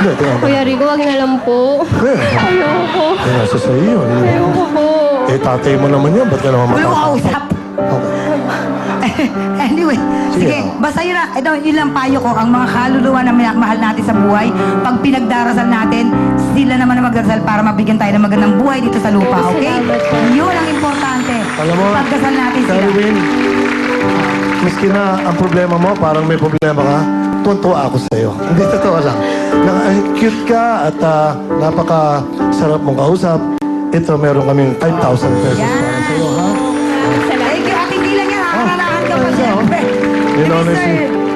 Hindi, tingnan mo. Kuya Rico, wag na lang po. Ayoko. Nasa sa iyo. Ayoko po. Eh, tatay mo naman yan. Ba't ka naman Ulo matakot? kausap. Okay. Anyway, sige, basta yun, yun lang payo ko, ang mga kaluluwa na mahal natin sa buhay, pag pinagdarasal natin, sila naman na magdarasal para mabigyan tayo ng magandang buhay dito sa lupa, okay? Salamat po. Yun ang importante. Alam mo, Pagdasal natin sila. Darwin, miski na ang problema mo, parang may problema ka, tuwan-tuwa ako sa iyo. Hindi, totoo lang. Cute ka at napaka-sarap mong kausap. Ito, meron kaming 5,000 pesos Yan. para sa iyo, ha? Thank you, at hindi lang yan, hakaranahan ka pa siyempre. In honesty,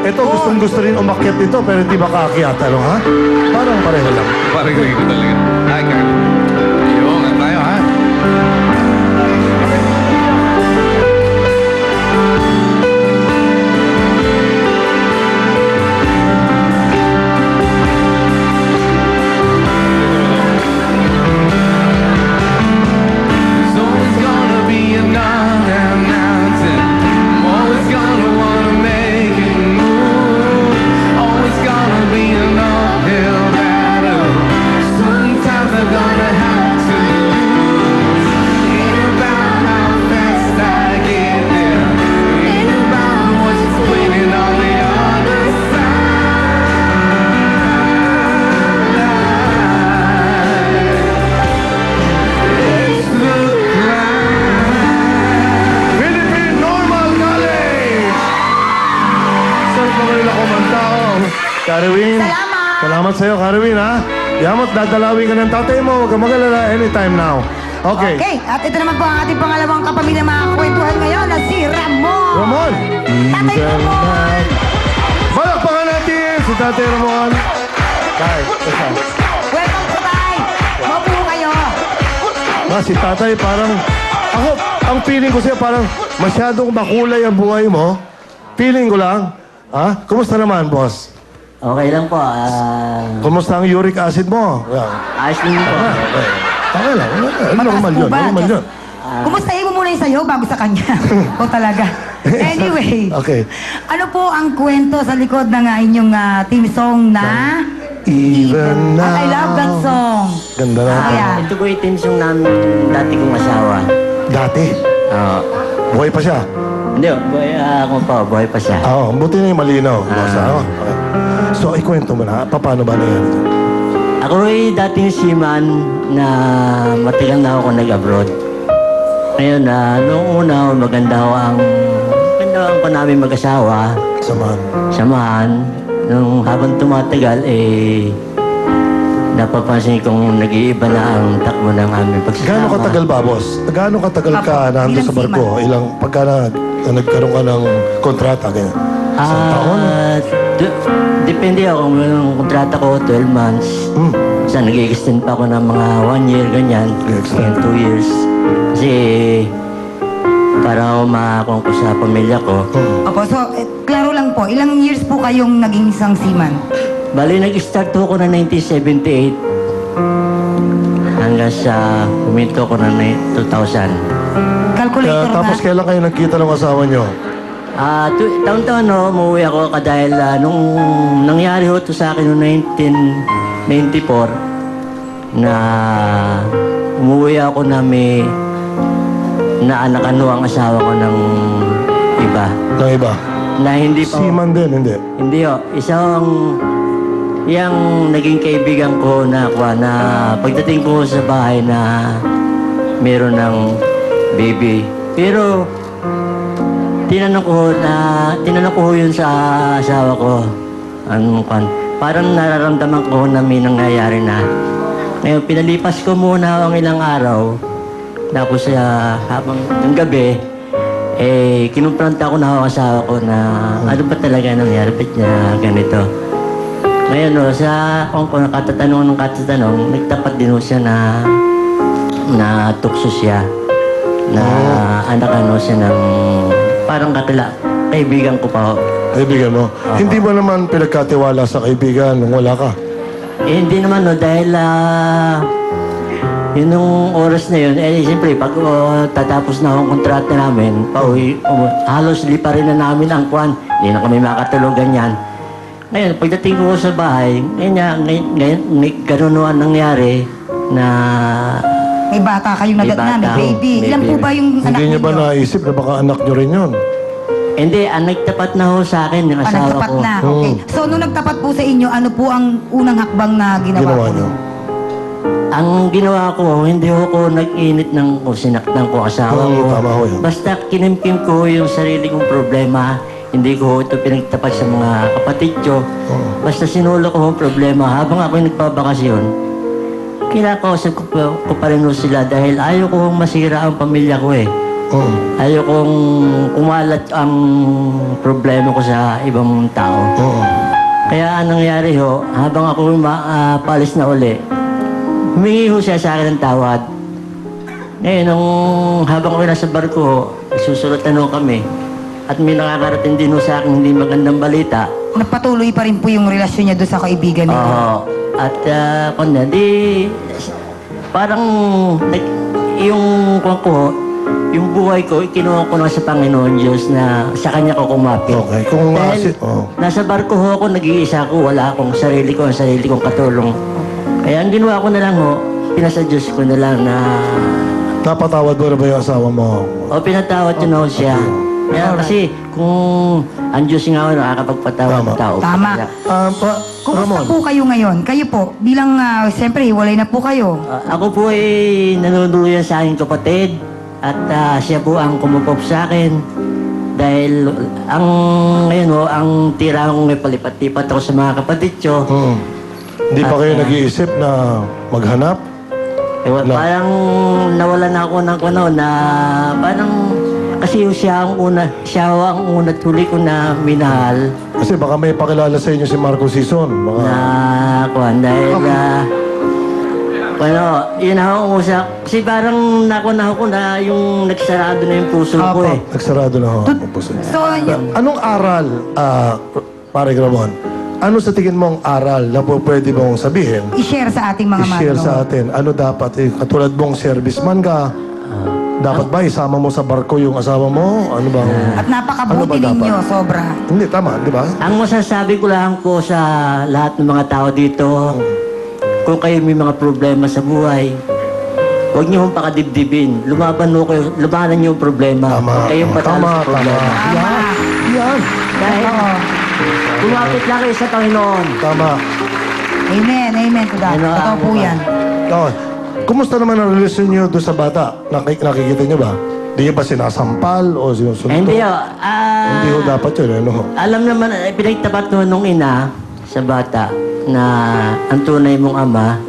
ito gustong-gusto rin umakyat dito pero hindi ba kaakyat, ano, ha? Parang pareho lang. Parang Rico talaga. Hi, Carl. Yung, ang tayo, ha? There's always gonna be another mountain. I'm always gonna wanna make it move. Always gonna be an uphill battle. Sometimes I'm gonna have to lose. Ain't about how fast I get there. Ain't about what's waiting on the other side. Philippine Normal College! Saan pa rin ako mantao? Karewin. Salamat! Salamat sa'yo, Karewin, ha? Yamot, dadalawin ka ng tatay mo. Huwag ka mag-alala anytime now. Okay. Okay, at ito naman po ang ating pangalawang kapamilya makakakwentuhan ngayon na si Ramon. Ramon! Tatay Ramon! Balakpakan natin si Tatay Ramon. Tay, isa. Welcome po, Tay! Mabuo kayo! Si Tatay parang... Ako, ang feeling ko sa'yo parang masyadong makulay ang buhay mo. Feeling ko lang. Ha? Kumusta naman, boss? Okay lang po. Kumusta ang uric acid mo? Yeah. Ayos din po. Okay lang. Normal Mataas po yun. ba? Normal yun. Kumustahin mo muna yung sayo bago sa kanya. O talaga. Anyway. Okay. Ano po ang kwento sa likod ng inyong team song na... Even now. I love that song. Ganda na. Ayan. Ito po yung team song namin dati kong asawa. Dati, Oo. buhay pa siya. Hindi, ako pa, buhay pa siya. Oo, buti na yung malinaw. Boss, okay. So, ikwento mo na. Paano ba nangyari ito? Ako ay dating seaman na matagal na ako nag-abroad. Ngayon, noong una, maganda ko namin mag-asawa. Samahan. Samahan. Nung habang tumatagal, napapansin kong nag-iiba na ang takbo ng aming pagsasama. Gaano katagal ba, boss? Gaano katagal ka Apo, nandun bilang sa barko? seaman. Pagka nagkaroon ka ng kontrata, ganyan? Isang taon? Depende ako. Yung kontrata ko, 12 months. Hmm. Sa nag-extend pa ako ng mga 1 year, ganyan. Nag-extend. Ganyan, 2 years. Kasi, para umakong ko sa pamilya ko. Opo, so, klaro lang po, ilang years po kayong naging isang seaman? Bali, nag-start ho ako na 1978. Hanggang sa huminto ko na 2000. Calculator Tapos na. kailan kayo nagkita ng asawa nyo? Taon-taon, umuwi ako dahil nung nangyari ho to sa akin noong 1994 na umuwi ako na may naanakan ho ang asawa ko ng iba. Ng iba? Na hindi pa Seaman din, hindi? hindi ho. Yang naging kaibigan ko na pagdating ko sa bahay na meron ng baby. Pero tinanong ko yun sa asawa ko. Parang nararamdaman ko na may nangyayari na. Ngayon, pinalipas ko muna ang ilang araw. Tapos habang ng gabi, kinumpranta ko na ang asawa ko na ano ba talaga nangyari? Ba't niya ganito? Ngayon, kung nakatatanong, nagtapat din siya na tukso siya. Na anak siya ng parang kaibigan ko pa. Kaibigan mo? Hindi mo naman pinagkatiwala sa kaibigan nung wala ka? Hindi naman, dahil yun nung oras na yun, siyempre, pag tatapos na ang kontrata namin, halos lipa rin na namin ang kwan. Hindi na kami makatulog ganyan. Ngayon, pagdating ko sa bahay, ganun ang nangyari na May bata kayong May nagat na, may bata. baby. May Ilan po baby. ba yung anak Hindi niyo ba ninyo? naisip na baka anak niyo rin yun? hindi, ang nagtapat na ho sa akin yung Ah, asawa nagtapat ko. na. Okay. So, nung nagtapat po sa inyo, ano po ang unang hakbang na ginawa, Ginawa po? niyo? Ang ginawa ko, hindi ho ko nag-init ng kung sinaktan ko asawa ko. Tama ho yun. Basta kinimkim ko yung sarili kong problema. Hindi ko ho ito pinagtapat sa mga kapatid ko. Basta sinulo ko ang problema habang ako'y nagpabakasyon. Kinakausap ko pa rin ho sila dahil ayaw ko hong masira ang pamilya ko eh. Oo. Ayaw kong kumalat ang problema ko sa ibang tao. Oo. Kaya anong nangyari ho, habang ako palis na uli, humingi ho siya sa akin ng tawad. Ngayon, habang ako nasa barko ho, susulatan ho kami. At may nakakarating din ho sa akin hindi magandang balita. Nagpatuloy pa rin po yung relasyon niya doon sa kaibigan niyo. Oo. At parang yung kwan ko, yung buhay ko, ikinuha ko na sa Panginoon Diyos na sa Kanya ko kumapit. Okay. Kung Dahil nasa barko ho ako, nag-iisa ko, wala akong sarili kong katulong. Kaya ang ginawa ko na lang ho, pinasa Diyos ko na lang na, napatawad mo na ba yung asawa mo? o pinatawad ko na ho siya. Kaya kasi kung ang Diyos nga ho, nakakapagpatawad Tama. ng tao. Tama. Ramon, Kumusta po kayo ngayon? Kayo po, bilang, siyempre, hiwalay na po kayo. Ako po ay nanunuluyan sa aking kapatid at siya po ang kumupop sa akin dahil ngayon ho, ang tira kong may palipat-lipat ako sa mga kapatid ko. Hindi pa kayo nag-iisip na maghanap? Parang nawala na ako ng na parang kasi siya ang una at huli ko na minahal Kasi baka may pakilala sa inyo si Marco Sison. Baka... dahil yun ako usap. Kasi parang nakunaho ko na yung nagsarado na yung puso ko eh. Nagsarado na ho. ang puso niya. So, Anong aral, pare Ramon, ano sa tingin mong aral na po pwede mong sabihin, i-share sa ating mga i-share manong. sa atin? Ano dapat? Katulad mong serviceman ka, dapat ba isama mo sa barko yung asawa mo? Ano bang... At napakabuti Ano ba dapat? ninyo, sobra. Hindi, tama, di ba? Ang masasabi ko lang po sa lahat ng mga tao dito, kung kayo may mga problema sa buhay, huwag niyo hong pakadibdibin. Lumaban niyo yung problema. Tama. Huwag kayong patalo Tama, sa problema. tama. Tama. Yan. Dahil Oo. lumapit lang kayo sa Panginoon. Tama. Amen, amen to that. Ano, Totoo po ano ba? yan. Okay. Kumusta naman ang relasyon niyo doon sa bata? Nakikita niyo ba? Di niyo ba sinasampal o sinusunod? Hindi ho. Hindi ho dapat yun, ano? Alam naman, pinagtapat nung ina sa bata na ang tunay mong ama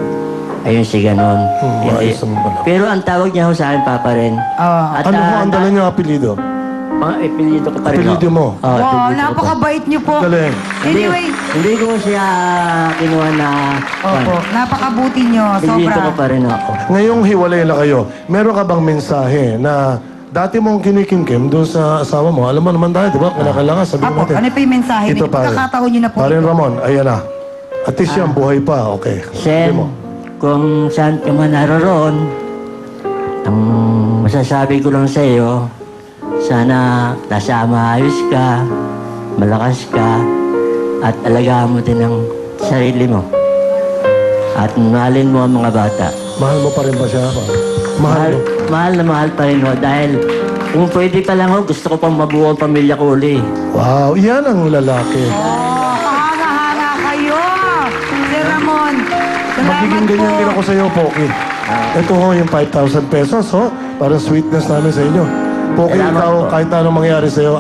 ayun si ganon. Hindi. Ayos naman pala. Pero ang tawag niya ho sa akin, Papa rin. Oo. At Ano ho ang dala niyo apelido? mga apelido ko pa rin. ho. Apelido mo? Oo, Wow, apelido ko pa. napakabait niyo po. Galing. Anyway, Hindi ko siya kinuha na... opo, napakabuti niyo, Apelido ko sobra. pa rin ako. Ngayong hiwalay na kayo, meron ka bang mensahe na dati mong kinikimkim doon sa asawa mo? Alam mo naman tayo, di ba? Kailangan sabihin Apo, natin. ano pa yung mensahe? Ito May pagkakataon niyo na po. Pare ito. Ramon, ayan na. At least yan, buhay pa. Okay. Sen, Sabi mo. kung saan ka man naroon, ang masasabi ko lang sa iyo, sana nasa maayos ka, malakas ka, at alagaan mo din ang sarili mo. At mahalin mo ang mga bata. Mahal mo pa rin ba siya? Mahal mo. Mahal na mahal pa rin ho. Dahil kung pwede pa lang ho, gusto ko pang mabuo ang pamilya ko uli. Wow, yan ang lalaki. Oh, kahanga-hanga kayo. Sir Ramon, salamat Magiging po. ganyan din ako sa iyo, Poki. Ito ho yung 5,000 pesos, ho. Parang sweetness namin sa inyo. Poki, Salamat ikaw, po. kahit anong mangyari sa iyo,